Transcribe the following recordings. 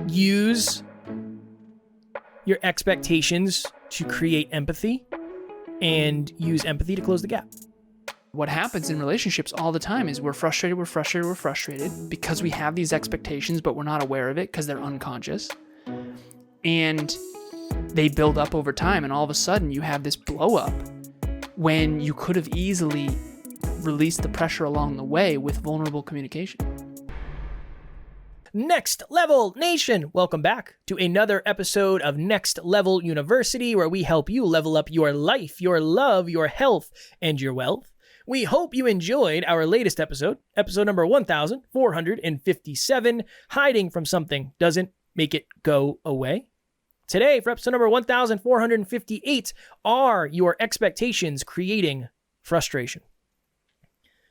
use your expectations to create empathy and use empathy to close the gap. What happens in relationships all the time is we're frustrated because we have these expectations, but we're not aware of it because they're unconscious. And they build up over time, and all of a sudden you have this blow up when you could have easily released the pressure along the way with vulnerable communication. Next Level Nation, welcome back to another episode of Next Level University, where we help you level up your life, your love, your health, and your wealth. We hope you enjoyed our latest episode number 1457, Hiding from Something Doesn't Make It Go Away. Today, for episode number 1458, are your expectations creating frustration?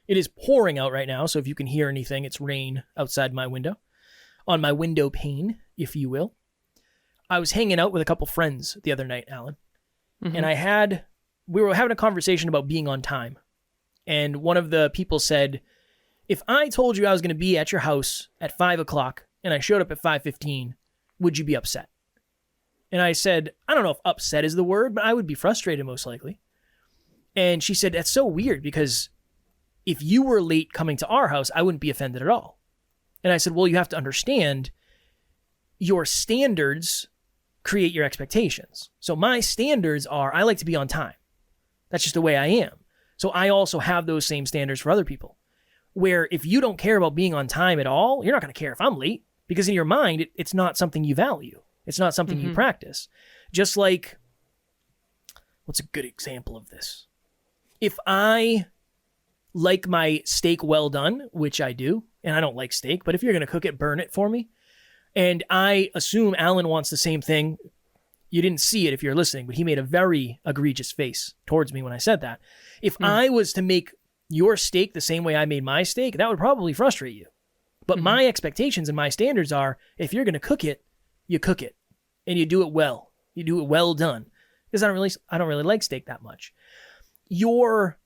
It is pouring out right now, so if you can hear anything, it's rain outside my window. On my window pane, if you will. I was hanging out with a couple friends the other night, Alan, and we were having a conversation about being on time. And one of the people said, if I told you I was going to be at your house at 5 o'clock and I showed up at 5:15, would you be upset? And I said, I don't know if upset is the word, but I would be frustrated most likely. And she said, that's so weird because if you were late coming to our house, I wouldn't be offended at all. And I said, well, you have to understand your standards create your expectations. So my standards are, I like to be on time. That's just the way I am. So I also have those same standards for other people, where if you don't care about being on time at all, you're not going to care if I'm late, because in your mind, it's not something you value. It's not something you practice. Just like, what's a good example of this? If I like my steak well done, which I do, and I don't like steak, but if you're going to cook it, burn it for me. And I assume Alan wants the same thing. You didn't see it if you're listening, but he made a very egregious face towards me when I said that. If I was to make your steak the same way I made my steak, that would probably frustrate you. But my expectations and my standards are, if you're going to cook it, you cook it. And you do it well. You do it well done. Because I don't really like steak that much. Your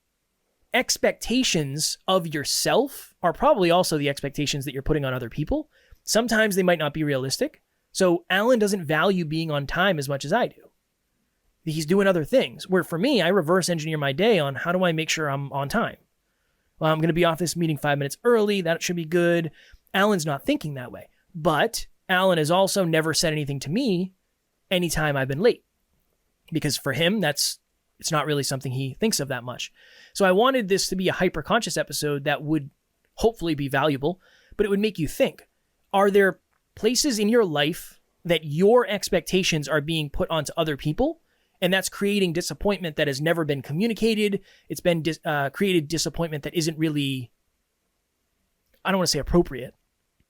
expectations of yourself are probably also the expectations that you're putting on other people. Sometimes they might not be realistic. So Alan doesn't value being on time as much as I do. He's doing other things. Where for me, I reverse engineer my day on how do I make sure I'm on time. Well, I'm going to be off this meeting 5 minutes early. That should be good. Alan's not thinking that way. But Alan has also never said anything to me anytime I've been late. Because for him, it's not really something he thinks of that much. So I wanted this to be a hyper-conscious episode that would hopefully be valuable, but it would make you think. Are there places in your life that your expectations are being put onto other people, and that's creating disappointment that has never been communicated? It's been created disappointment that isn't really, I don't want to say appropriate,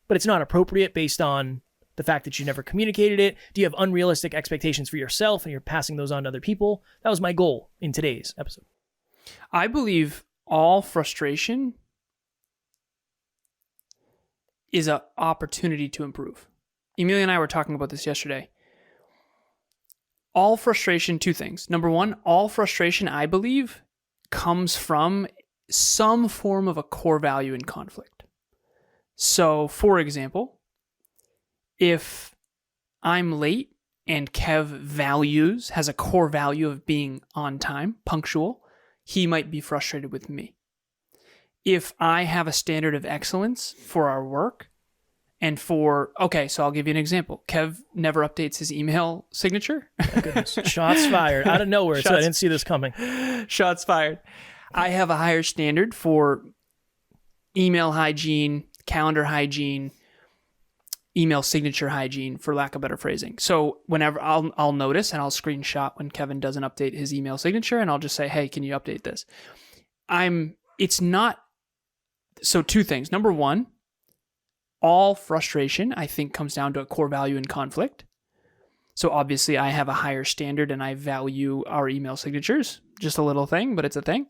but it's not appropriate based on the fact that you never communicated it. Do you have unrealistic expectations for yourself and you're passing those on to other people? That was my goal in today's episode. I believe all frustration is an opportunity to improve. Emilia and I were talking about this yesterday. All frustration, two things. Number one, all frustration, I believe, comes from some form of a core value in conflict. So, for example, if I'm late and Kev has a core value of being on time, punctual, he might be frustrated with me. If I have a standard of excellence for our work and so I'll give you an example. Kev never updates his email signature. Oh, goodness. Shots fired out of nowhere, so I didn't see this coming. Shots fired. I have a higher standard for email hygiene, calendar hygiene, email signature hygiene, for lack of better phrasing. So whenever I'll notice and I'll screenshot when Kevin doesn't update his email signature, and I'll just say, hey, can you update this? So two things. Number one, all frustration, I think, comes down to a core value in conflict. So obviously I have a higher standard and I value our email signatures. Just a little thing, but it's a thing.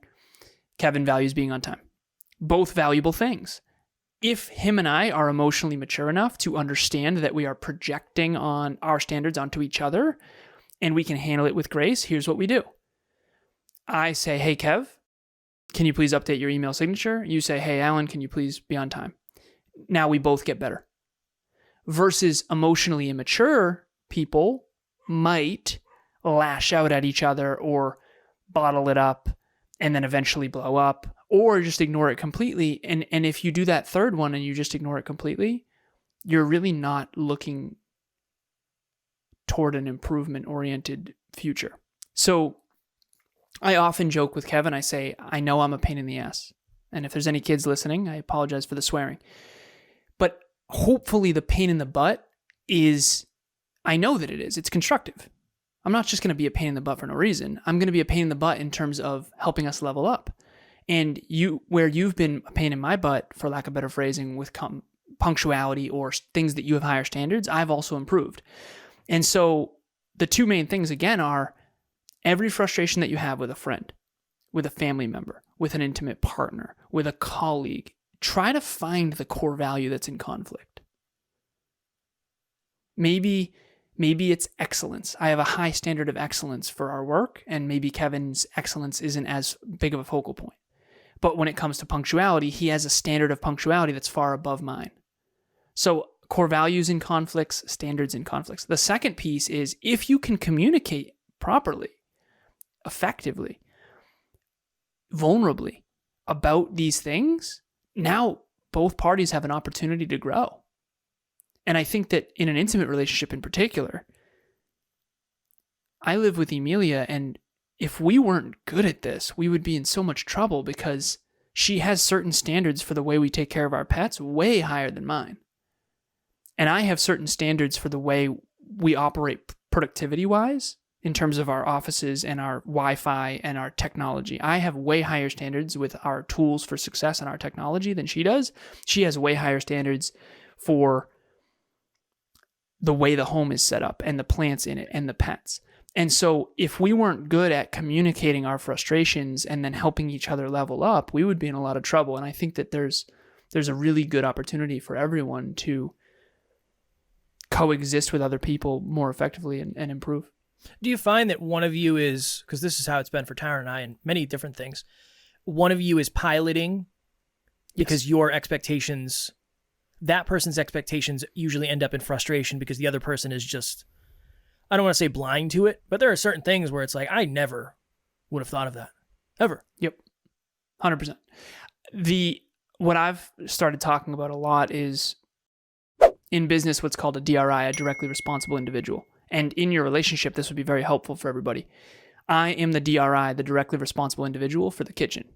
Kevin values being on time. Both valuable things. If him and I are emotionally mature enough to understand that we are projecting on our standards onto each other and we can handle it with grace, here's what we do. I say, hey, Kev, can you please update your email signature? You say, hey, Alan, can you please be on time? Now we both get better. versus emotionally immature people might lash out at each other or bottle it up and then eventually blow up, or just ignore it completely. And if you do that third one and you just ignore it completely, you're really not looking toward an improvement-oriented future. So I often joke with Kevin, I say, I know I'm a pain in the ass. And if there's any kids listening, I apologize for the swearing. But hopefully the pain in the butt is, I know that it is. It's constructive. I'm not just going to be a pain in the butt for no reason. I'm going to be a pain in the butt in terms of helping us level up. And where you've been a pain in my butt, for lack of better phrasing, with punctuality or things that you have higher standards, I've also improved. And so the two main things, again, are every frustration that you have with a friend, with a family member, with an intimate partner, with a colleague, try to find the core value that's in conflict. Maybe it's excellence. I have a high standard of excellence for our work, and maybe Kevin's excellence isn't as big of a focal point. But when it comes to punctuality, he has a standard of punctuality that's far above mine. So core values in conflicts, standards in conflicts. The second piece is if you can communicate properly, effectively, vulnerably about these things, now both parties have an opportunity to grow. And I think that in an intimate relationship in particular, I live with Emilia, and if we weren't good at this, we would be in so much trouble because she has certain standards for the way we take care of our pets way higher than mine. And I have certain standards for the way we operate productivity-wise in terms of our offices and our Wi-Fi and our technology. I have way higher standards with our tools for success and our technology than she does. She has way higher standards for the way the home is set up and the plants in it and the pets. And so if we weren't good at communicating our frustrations and then helping each other level up, we would be in a lot of trouble. And I think that there's a really good opportunity for everyone to coexist with other people more effectively and improve. Do you find that one of you is, because this is how it's been for Tara and I and many different things, one of you is piloting because your expectations, that person's expectations usually end up in frustration because the other person is just, I don't want to say blind to it, but there are certain things where it's like, I never would have thought of that. Ever. Yep. 100%. What I've started talking about a lot is in business, what's called a DRI, a directly responsible individual. And in your relationship, this would be very helpful for everybody. I am the DRI, the directly responsible individual for the kitchen.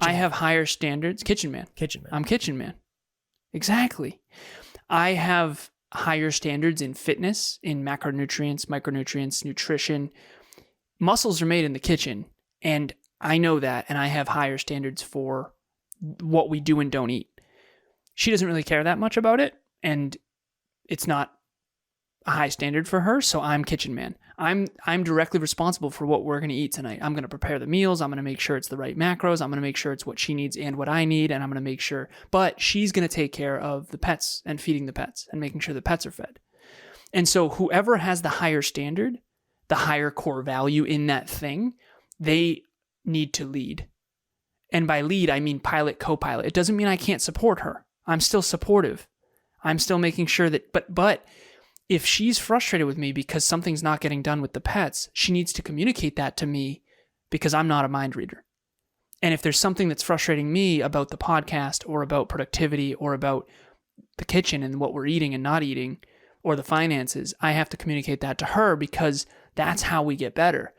I have higher standards. Kitchen man. I'm kitchen man. Exactly. I have higher standards in fitness, in macronutrients, micronutrients, nutrition. Muscles are made in the kitchen, and I know that, and I have higher standards for what we do and don't eat. She doesn't really care that much about it, and it's not a high standard for her, so I'm kitchen man. I'm directly responsible for what we're going to eat tonight. I'm going to prepare the meals. I'm going to make sure it's the right macros. I'm going to make sure it's what she needs and what I need, and I'm going to make sure. But she's going to take care of the pets and feeding the pets and making sure the pets are fed. And so whoever has the higher standard, the higher core value in that thing, they need to lead. And by lead, I mean pilot, co-pilot. It doesn't mean I can't support her. I'm still supportive. I'm still making sure that, but if she's frustrated with me because something's not getting done with the pets, she needs to communicate that to me because I'm not a mind reader. And if there's something that's frustrating me about the podcast or about productivity or about the kitchen and what we're eating and not eating or the finances, I have to communicate that to her because that's how we get better.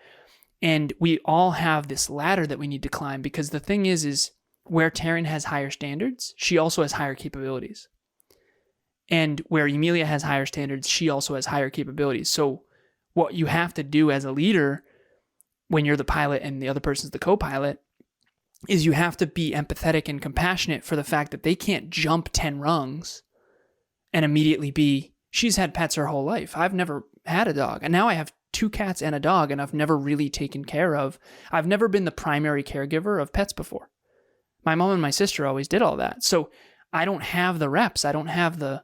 And we all have this ladder that we need to climb because the thing is where Taryn has higher standards, she also has higher capabilities. And where Emilia has higher standards, she also has higher capabilities. So what you have to do as a leader when you're the pilot and the other person's the co-pilot is you have to be empathetic and compassionate for the fact that they can't jump 10 rungs and immediately be, she's had pets her whole life. I've never had a dog. And now I have 2 cats and a dog, and I've never really taken care of, I've never been the primary caregiver of pets before. My mom and my sister always did all that. So I don't have the reps. I don't have the,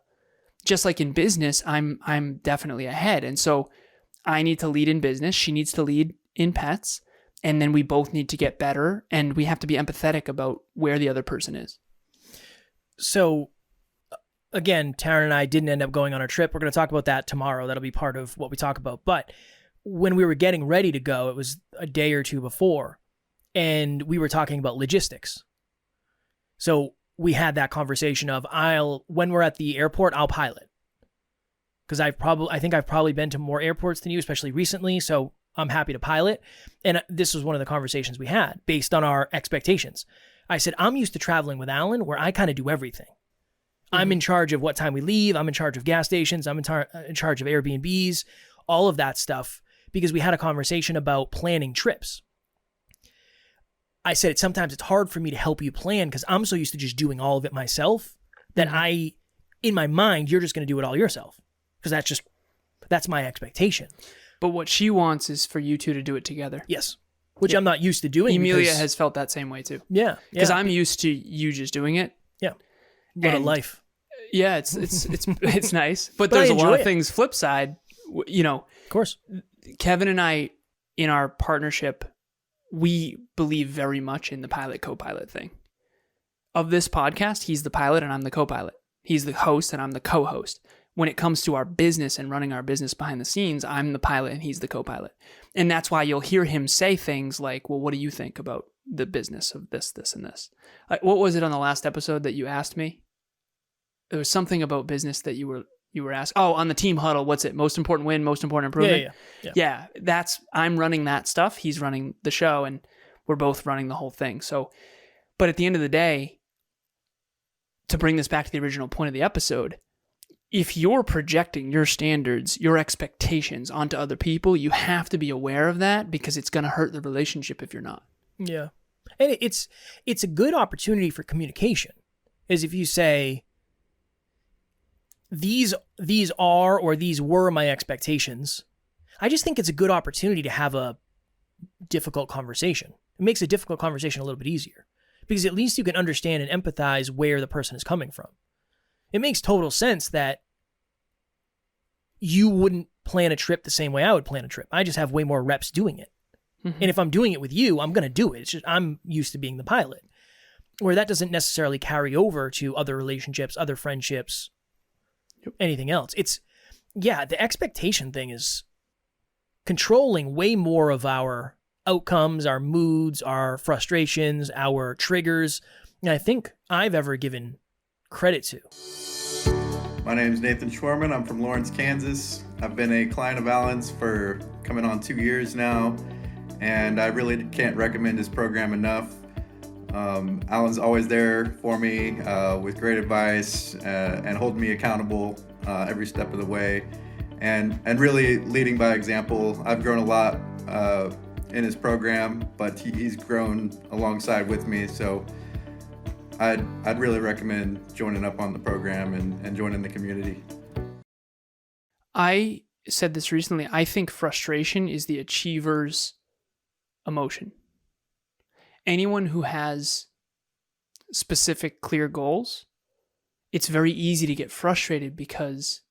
just like in business, I'm definitely ahead. And so I need to lead in business. She needs to lead in pets. And then we both need to get better. And we have to be empathetic about where the other person is. So again, Taryn and I didn't end up going on our trip. We're going to talk about that tomorrow. That'll be part of what we talk about. But when we were getting ready to go, it was a day or two before, and we were talking about logistics. So we had that conversation of when we're at the airport, I'll pilot. Because I think I've probably been to more airports than you, especially recently. So I'm happy to pilot. And this was one of the conversations we had based on our expectations. I said, I'm used to traveling with Alan where I kind of do everything. Mm-hmm. I'm in charge of what time we leave. I'm in charge of gas stations. I'm in charge of Airbnbs, all of that stuff, because we had a conversation about planning trips. I said, sometimes it's hard for me to help you plan because I'm so used to just doing all of it myself that in my mind, you're just going to do it all yourself. Because that's my expectation. But what she wants is for you two to do it together. Yes. Which I'm not used to doing. Emilia has felt that same way too. Yeah. Because I'm used to you just doing it. Yeah. What a life. Yeah, it's nice. But there's a lot of things flip side, Of course. Kevin and I, in our partnership, we believe very much in the pilot co-pilot thing. Of this podcast, he's the pilot and I'm the co-pilot. He's the host and I'm the co-host. When it comes to our business and running our business behind the scenes, I'm the pilot and he's the co-pilot. And that's why you'll hear him say things like, well, what do you think about the business of this, and this? Like, what was it on the last episode that you asked me? There was something about business that you were asked. Oh, on the team huddle, what's it? Most important win, most important improvement? Yeah, I'm running that stuff. He's running the show and we're both running the whole thing. So, but at the end of the day, to bring this back to the original point of the episode, if you're projecting your standards, your expectations onto other people, you have to be aware of that because it's going to hurt the relationship if you're not. Yeah. And it's a good opportunity for communication. Is if you say, these are or these were my expectations. I just think it's a good opportunity to have a difficult conversation. It makes a difficult conversation a little bit easier because at least you can understand and empathize where the person is coming from. It makes total sense that you wouldn't plan a trip the same way I would plan a trip. I just have way more reps doing it. Mm-hmm. And if I'm doing it with you, I'm going to do it. It's just I'm used to being the pilot. Where that doesn't necessarily carry over to other relationships, other friendships, anything else. The expectation thing is controlling way more of our outcomes, our moods, our frustrations, our triggers than I think I've ever given credit to. My name is Nathan Schwarman. I'm from Lawrence, Kansas. I've been a client of Alan's for coming on 2 years now, and I really can't recommend his program enough. Alan's always there for me with great advice and holding me accountable every step of the way, and really leading by example. I've grown a lot in his program, but he's grown alongside with me, so I'd really recommend joining up on the program and joining the community. I said this recently. I think frustration is the achiever's emotion. Anyone who has specific, clear goals, it's very easy to get frustrated because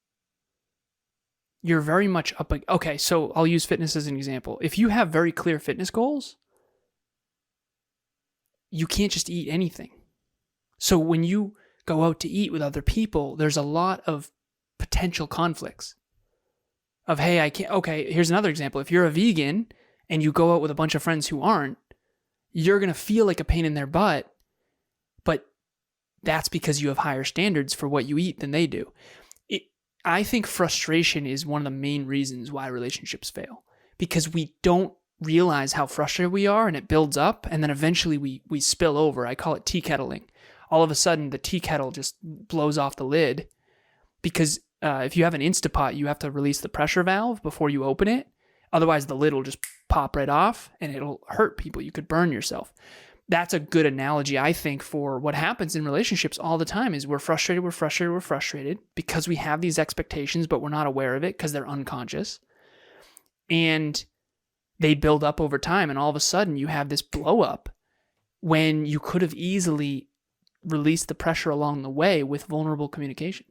you're very much up. Okay, so I'll use fitness as an example. If you have very clear fitness goals, you can't just eat anything. So when you go out to eat with other people, there's a lot of potential conflicts of, hey, I can't. Okay, here's another example. If you're a vegan and you go out with a bunch of friends who aren't, you're going to feel like a pain in their butt, but that's because you have higher standards for what you eat than they do. I think frustration is one of the main reasons why relationships fail, because we don't realize how frustrated we are and it builds up, and then eventually we spill over. I call it tea kettling. All of a sudden, the tea kettle just blows off the lid because if you have an Instapot, you have to release the pressure valve before you open it. Otherwise, the lid will just pop right off and it'll hurt people. You could burn yourself. That's a good analogy, I think, for what happens in relationships all the time is we're frustrated because we have these expectations, but we're not aware of it because they're unconscious. And they build up over time. And all of a sudden, you have this blow up when you could have easily released the pressure along the way with vulnerable communication.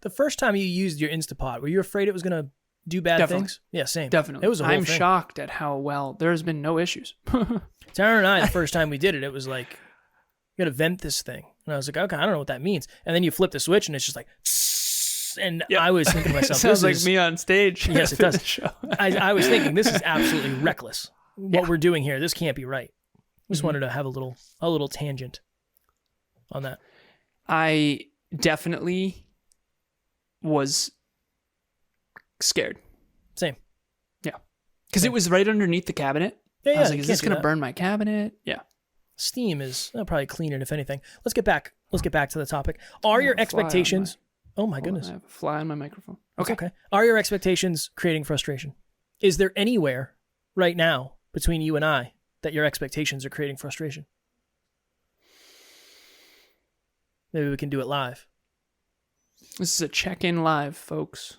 The first time you used your Instapot, were you afraid it was going to do bad things? Yeah, same. Definitely. It was a whole I'm thing. shocked at how well there's been no issues. Tara and I, the first time we did it, it was like, you got to vent this thing. And I was like, okay, I don't know what that means. And then you flip the switch and it's just like, and Yep. I was thinking to myself, Sounds this like is, me on stage. yes, it does. I was thinking this is absolutely reckless. What we're doing here, this can't be right. Just wanted to have a little tangent on that. I definitely was scared. Same. Yeah. Because it was right underneath the cabinet. Yeah, I was you like, is can't this do going to that. burn my cabinet? Yeah. Steam is probably clean it if anything. Let's get back to the topic. Are your expectations? Oh my goodness. I have a fly on my microphone. It's okay. Are your expectations creating frustration? Is there anywhere right now between you and I that your expectations are creating frustration? Maybe we can do it live. This is a check-in live, folks.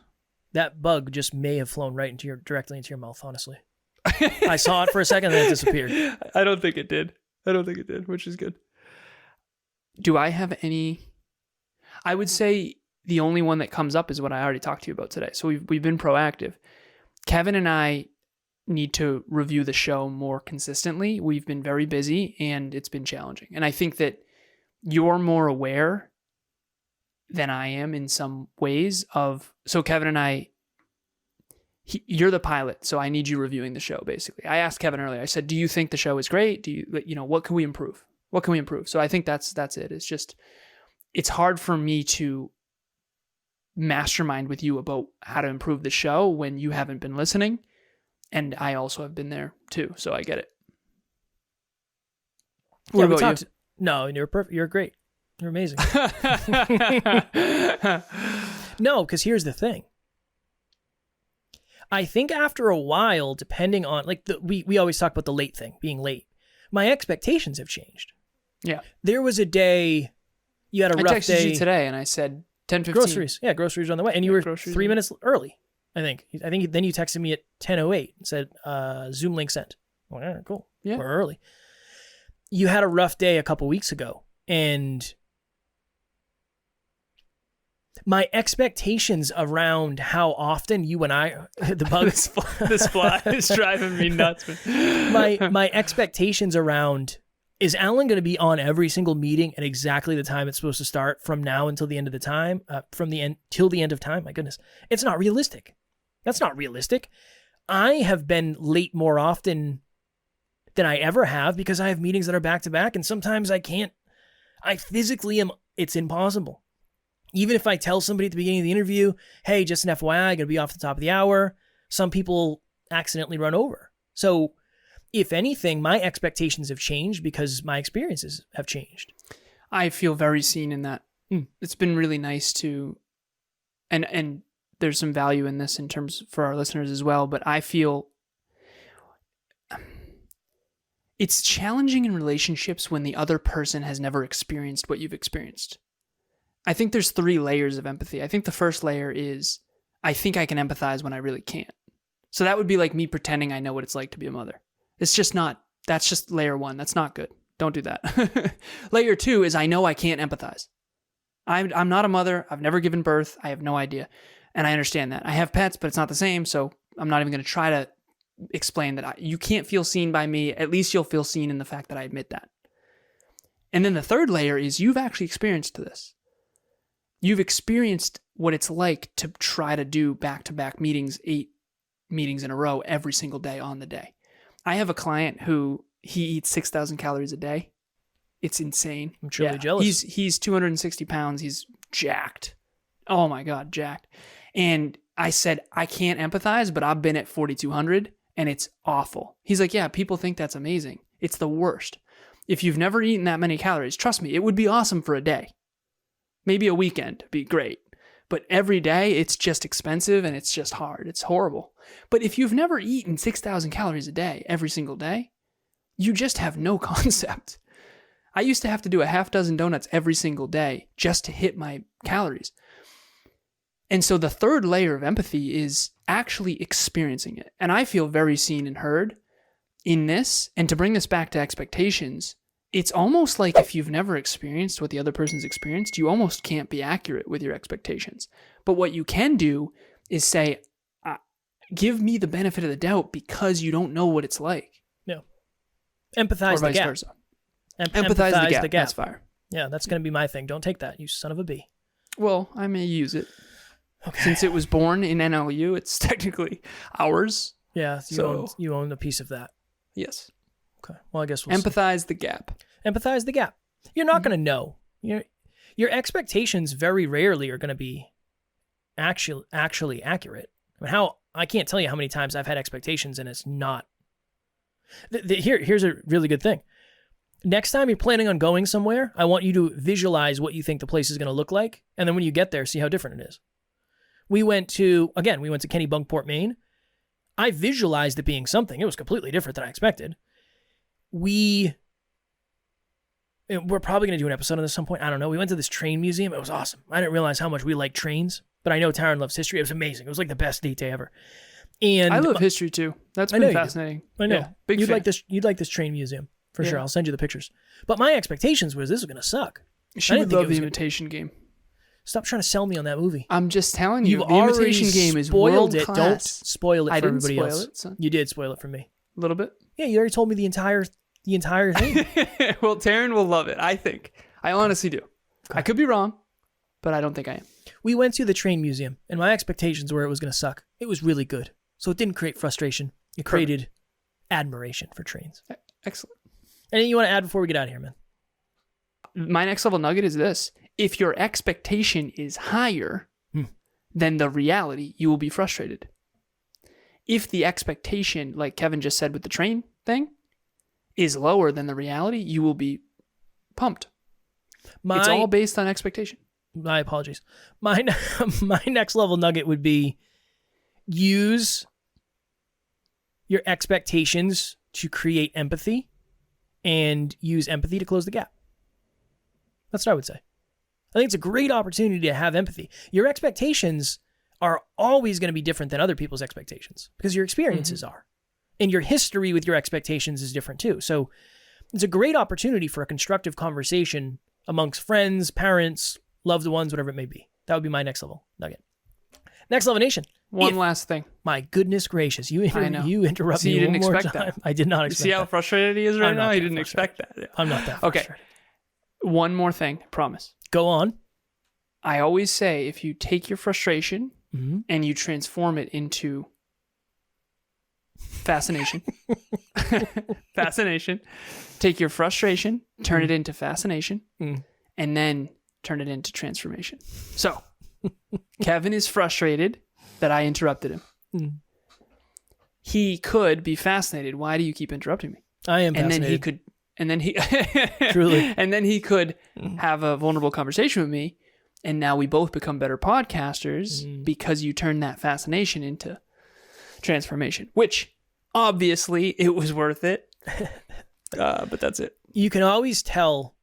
That bug just may have flown directly into your mouth, honestly. I saw it for a second and then it disappeared. I don't think it did, which is good. Do I have any? I would say the only one that comes up is what I already talked to you about today. So we've been proactive. Kevin and I need to review the show more consistently. We've been very busy and it's been challenging. And I think that you're more aware than I am in some ways of, so Kevin and I, you're the pilot, so I need you reviewing the show, basically. I asked Kevin earlier, I said, do you think the show is great? Do you, what can we improve? What can we improve? So I think that's it. It's just, it's hard for me to mastermind with you about how to improve the show when you haven't been listening. And I also have been there too, so I get it. What about you? No, you're perfect. You're great. You're amazing. No, because here's the thing. I think after a while, depending on, like, we always talk about the late thing, being late. My expectations have changed. Yeah. There was a day, you had a rough day. I texted you today and I said 10:15. Groceries. Yeah, groceries on the way. And you were groceries 3 minutes early, I think. Then you texted me at 10:08 and said, Zoom link sent. Well, all right, cool. Yeah. We're early. You had a rough day a couple weeks ago, and my expectations around how often you and I, the bug, this fly is driving me nuts. my expectations around, is Alan going to be on every single meeting at exactly the time it's supposed to start from now until the end of the time, till the end of time? My goodness, it's not realistic. That's not realistic. I have been late more often than I ever have because I have meetings that are back to back, and sometimes I can't. I physically am. It's impossible. Even if I tell somebody at the beginning of the interview, hey, just an FYI, I'm going to be off the top of the hour, some people accidentally run over. So if anything, my expectations have changed because my experiences have changed. I feel very seen in that. It's been really nice to, and there's some value in this in terms for our listeners as well, but I feel it's challenging in relationships when the other person has never experienced what you've experienced. I think there's 3 layers of empathy. I think the first layer is, I think I can empathize when I really can't. So that would be like me pretending I know what it's like to be a mother. It's just not, that's just layer 1. That's not good. Don't do that. Layer 2 is I know I can't empathize. I'm not a mother. I've never given birth. I have no idea. And I understand that. I have pets, but it's not the same. So I'm not even going to try to explain that you can't feel seen by me. At least you'll feel seen in the fact that I admit that. And then the third layer is you've actually experienced this. You've experienced what it's like to try to do back-to-back meetings, 8 meetings in a row every single day on the day. I have a client who he eats 6,000 calories a day. It's insane. I'm truly jealous. He's 260 pounds. He's jacked. Oh my God, jacked. And I said, I can't empathize, but I've been at 4,200 and it's awful. He's like, yeah, people think that's amazing. It's the worst. If you've never eaten that many calories, trust me, it would be awesome for a day. Maybe a weekend would be great. But every day, it's just expensive and it's just hard. It's horrible. But if you've never eaten 6,000 calories a day, every single day, you just have no concept. I used to have to do a half dozen donuts every single day just to hit my calories. And so the third layer of empathy is actually experiencing it. And I feel very seen and heard in this. And to bring this back to expectations, it's almost like if you've never experienced what the other person's experienced, you almost can't be accurate with your expectations. But what you can do is say, give me the benefit of the doubt because you don't know what it's like. No. Empathize or the vice gap. Versa. Empathize the gap. That's fire. Yeah, that's going to be my thing. Don't take that, you son of a bee. Well, I may use it. Okay. Since it was born in NLU, it's technically ours. Yeah, you own a piece of that. Yes. Okay. Well, I guess we'll Empathize the gap. Empathize the gap. You're not going to know. Your expectations very rarely are going to be actually accurate. I mean, I can't tell you how many times I've had expectations and it's not. Here's a really good thing. Next time you're planning on going somewhere, I want you to visualize what you think the place is going to look like, and then when you get there, see how different it is. We went to Kennebunkport, Maine. I visualized it being something. It was completely different than I expected. We're probably going to do an episode on this at some point. I don't know. We went to this train museum. It was awesome. I didn't realize how much we like trains, but I know Taryn loves history. It was amazing. It was like the best date day ever. And I love history too. That's been fascinating. I know. Yeah, big You'd fan. like this train museum for Yeah. sure. I'll send you the pictures. But my expectations was this was going to suck. She I would didn't think love it was the gonna- Imitation Game. Stop trying to sell me on that movie. I'm just telling you, You've the Imitation Game is spoiled world it. class. Don't spoil it I for didn't everybody spoil else. it, son. You did spoil it for me. A little bit. Yeah, you already told me the entire thing. Well, Taryn will love it, I think. I honestly do. I could be wrong, but I don't think I am. We went to the train museum, and my expectations were it was going to suck. It was really good. So it didn't create frustration. It created admiration for trains. Excellent. Anything you want to add before we get out of here, man? My next level nugget is this. If your expectation is higher than the reality, you will be frustrated. If the expectation, like Kevin just said with the train thing, is lower than the reality, you will be pumped. It's all based on expectation. My apologies. My next level nugget would be use your expectations to create empathy and use empathy to close the gap. That's what I would say. I think it's a great opportunity to have empathy. Your expectations are always going to be different than other people's expectations because your experiences are. And your history with your expectations is different too. So it's a great opportunity for a constructive conversation amongst friends, parents, loved ones, whatever it may be. That would be my next level nugget. Next level nation. One last thing. My goodness gracious. You interrupt See, me you didn't one more expect time. that. I did not You expect see how that. frustrated he is right I'm not now? He that didn't expect that. Yeah. I'm not that Okay. frustrated. One more thing, promise. Go on. I always say if you take your frustration and you transform it into fascination, take your frustration, turn it into fascination, and then turn it into transformation. So, Kevin is frustrated that I interrupted him. He could be fascinated. Why do you keep interrupting me? I am fascinated. Truly. And then he could have a vulnerable conversation with me, and now we both become better podcasters because you turn that fascination into transformation, which obviously it was worth it. But that's it. You can always tell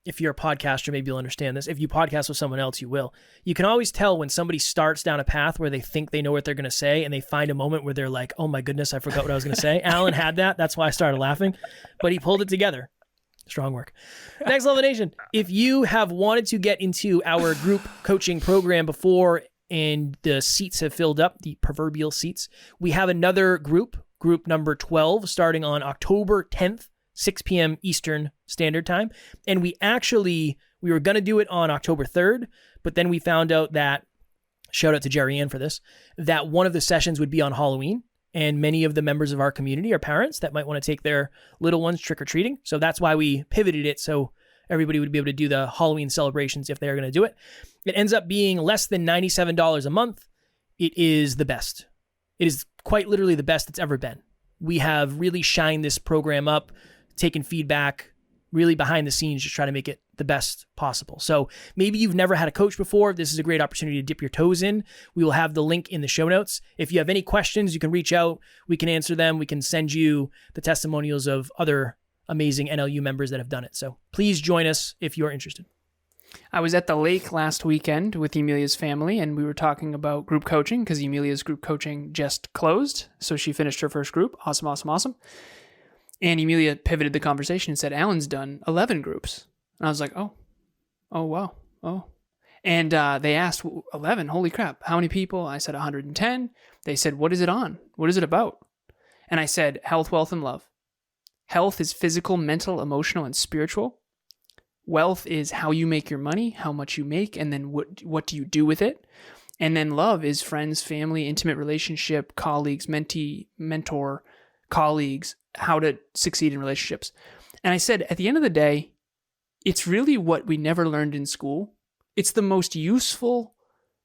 if you're a podcaster, maybe you'll understand this. If you podcast with someone else, you will. You can always tell when somebody starts down a path where they think they know what they're going to say and they find a moment where they're like, oh my goodness, I forgot what I was going to say. Alan had that. That's why I started laughing, but he pulled it together. Strong work. Next Level Nation. If you have wanted to get into our group coaching program before and the seats have filled up, the proverbial seats, we have another group number 12, starting on October 10th, 6 p.m. Eastern Standard Time. And we were going to do it on October 3rd, but then we found out that, shout out to Jerry Ann for this, that one of the sessions would be on Halloween. And many of the members of our community are parents that might want to take their little ones trick-or-treating. So that's why we pivoted it so everybody would be able to do the Halloween celebrations if they're going to do it. It ends up being less than $97 a month. It is the best. It is quite literally the best it's ever been. We have really shined this program up, taken feedback, really behind the scenes, just try to make it the best possible. So maybe you've never had a coach before. This is a great opportunity to dip your toes in. We will have the link in the show notes. If you have any questions, you can reach out. We can answer them. We can send you the testimonials of other amazing NLU members that have done it. So please join us if you're interested. I was at the lake last weekend with Emilia's family, and we were talking about group coaching because Emilia's group coaching just closed. So she finished her first group. Awesome. And Emilia pivoted the conversation and said, Alan's done 11 groups. And I was like, oh, wow. Oh. And they asked, 11, holy crap, how many people? I said 110. They said, what is it on? What is it about? And I said, health, wealth, and love. Health is physical, mental, emotional, and spiritual. Wealth is how you make your money, how much you make, and then what do you do with it? And then love is friends, family, intimate relationship, colleagues, mentee, mentor, colleagues, how to succeed in relationships. And I said, at the end of the day, it's really what we never learned in school. It's the most useful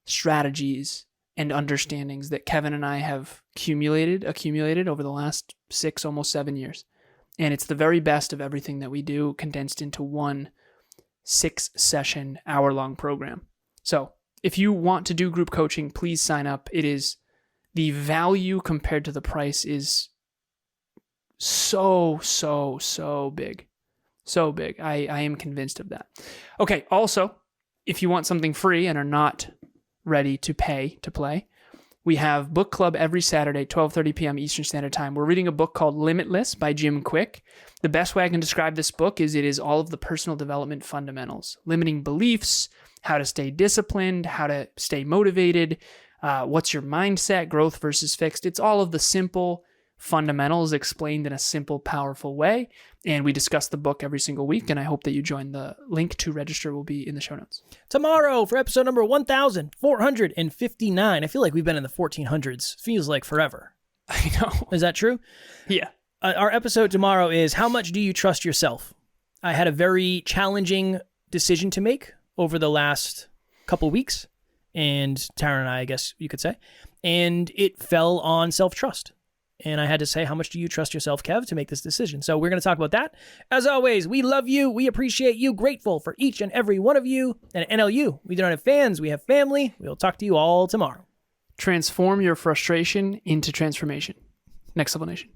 strategies and understandings that Kevin and I have accumulated over the last 6, almost 7 years. And it's the very best of everything that we do condensed into one 6-session, hour-long program. So if you want to do group coaching, please sign up. It is the value compared to the price is so big. So big. I am convinced of that. Okay. Also, if you want something free and are not ready to pay to play, we have book club every Saturday, 12:30 p.m. Eastern Standard Time. We're reading a book called Limitless by Jim Quick. The best way I can describe this book is it is all of the personal development fundamentals, limiting beliefs, how to stay disciplined, how to stay motivated, what's your mindset, growth versus fixed. It's all of the simple fundamentals explained in a simple, powerful way. And we discuss the book every single week. And I hope that you join. The link to register will be in the show notes. Tomorrow for episode number 1459. I feel like we've been in the 1400s. Feels like forever. I know. Is that true? Yeah. Our episode tomorrow is how much do you trust yourself? I had a very challenging decision to make over the last couple weeks. And Tara and I guess you could say. And it fell on self-trust. And I had to say, how much do you trust yourself, Kev, to make this decision? So we're going to talk about that. As always, we love you. We appreciate you. Grateful for each and every one of you. And at NLU, we don't have fans. We have family. We'll talk to you all tomorrow. Transform your frustration into transformation. Next Level Nation.